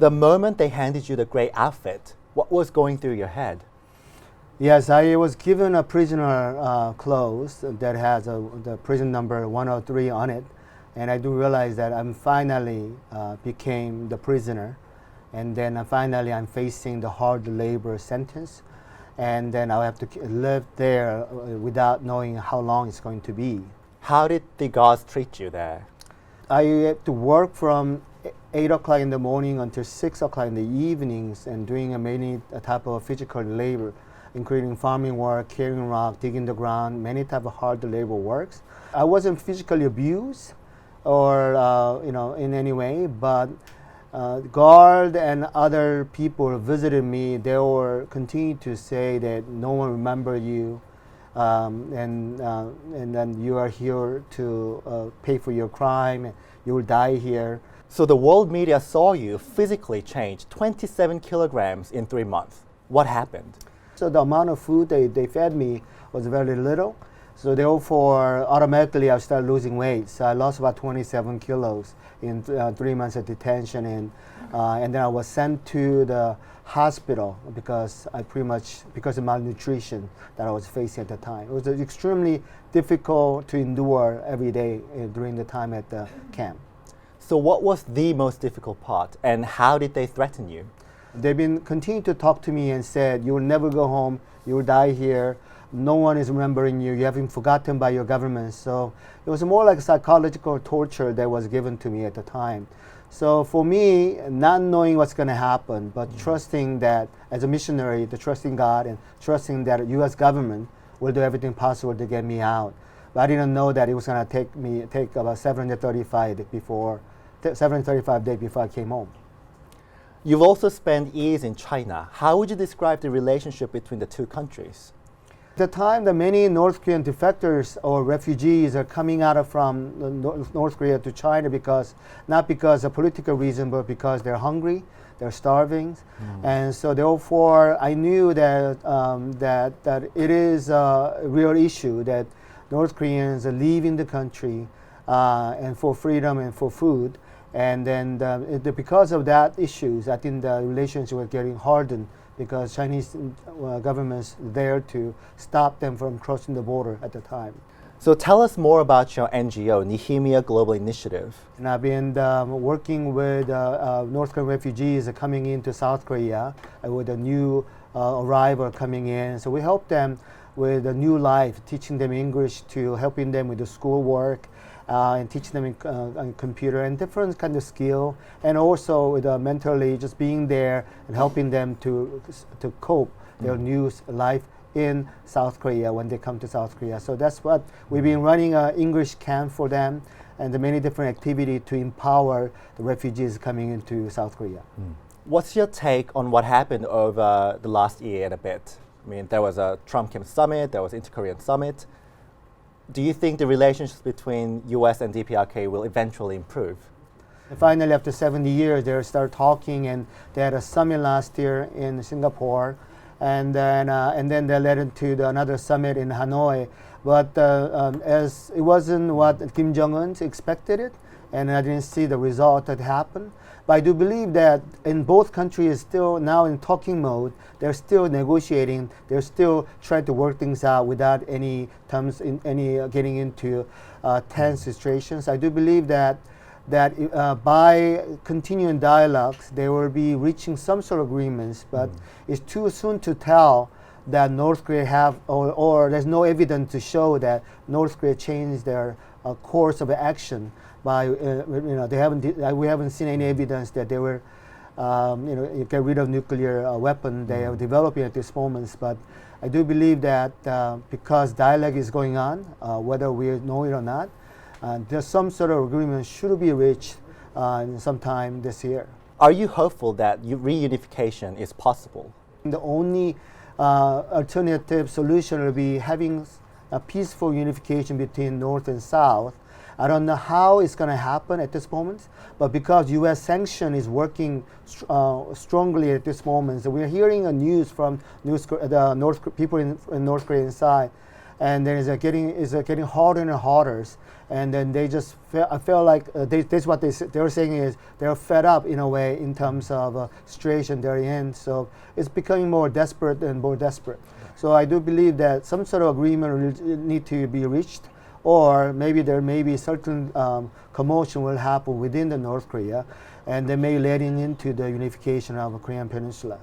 The moment they handed you the gray outfit, what was going through your head? Yes, I was given a prisoner clothes that has the prison number 103 on it, and I do realize that I'm finally became the prisoner, and then finally I'm facing the hard labor sentence, and then I'll have to live there without knowing how long it's going to be. How did the guards treat you there? I had to work from 8 o'clock in the morning until 6 o'clock in the evenings and doing many type of physical labor, including farming work, carrying rock, digging the ground, many type of hard labor works. I wasn't physically abused or in any way, but guard and other people visited me. They were continuing to say that no one remember you, and then you are here to pay for your crime, and you will die here. So the world media saw you physically change 27 kilograms in 3 months. What happened? So the amount of food they fed me was very little. So therefore, automatically I started losing weight. So I lost about 27 kilos in 3 months of detention, and then I was sent to the hospital because because of malnutrition that I was facing at the time. It was extremely difficult to endure every day during the time at the camp. So what was the most difficult part, and how did they threaten you? They've been continuing to talk to me and said, you will never go home, you will die here, no one is remembering you, you have been forgotten by your government. So it was more like psychological torture that was given to me at the time. So for me, not knowing what's going to happen, but trusting that as a missionary, trusting God and trusting that the U.S. government will do everything possible to get me out. But I didn't know that it was going to take about 735 days before I came home. You've also spent years in China. How would you describe the relationship between the two countries? At the time, the many North Korean defectors or refugees are coming out from North Korea to China not because of political reason, but because they're hungry, they're starving, and so therefore I knew that that it is a real issue that North Koreans are leaving the country and for freedom and for food. And then because of that issues, I think the relations were getting hardened because Chinese government's there to stop them from crossing the border at the time. So tell us more about your NGO, Nehemiah Global Initiative. And I've been working with North Korean refugees coming into South Korea with a new arrival coming in. So we help them with a new life, teaching them English, to helping them with the schoolwork, and teaching them on computer and different kind of skill, and also with mentally just being there and helping them to cope their new life in South Korea when they come to South Korea. So that's what we've been running an English camp for them and the many different activities to empower the refugees coming into South Korea. What's your take on what happened over the last year and a bit? I mean, there was a Trump-Kim summit, there was Inter-Korean summit. Do you think the relationships between US and DPRK will eventually improve? And finally, after 70 years, they start talking, and they had a summit last year in Singapore, and then they led into another summit in Hanoi. But as it wasn't what Kim Jong-un expected it, and I didn't see the result that happened. But I do believe that in both countries still now in talking mode, they're still negotiating, they're still trying to work things out without any terms, getting into tense situations. I do believe that by continuing dialogues, they will be reaching some sort of agreements, but it's too soon to tell that North Korea have, or there's no evidence to show that North Korea changed their course of action. We haven't seen any evidence that they were, get rid of nuclear weapon they are developing at this moment. But I do believe that because dialogue is going on, whether we know it or not, there's some sort of agreement should be reached sometime this year. Are you hopeful that reunification is possible? The only alternative solution will be having a peaceful unification between North and South. I don't know how it's going to happen at this moment, but because U.S. sanction is working strongly at this moment, so we're hearing news from the people in North Korean side, and then it's getting harder and harder. And then they just I feel like this what they're saying is they're fed up in a way in terms of situation they're in. So it's becoming more desperate and more desperate. So I do believe that some sort of agreement will need to be reached, or maybe there may be certain commotion will happen within the North Korea, and they may leading into the unification of the Korean Peninsula.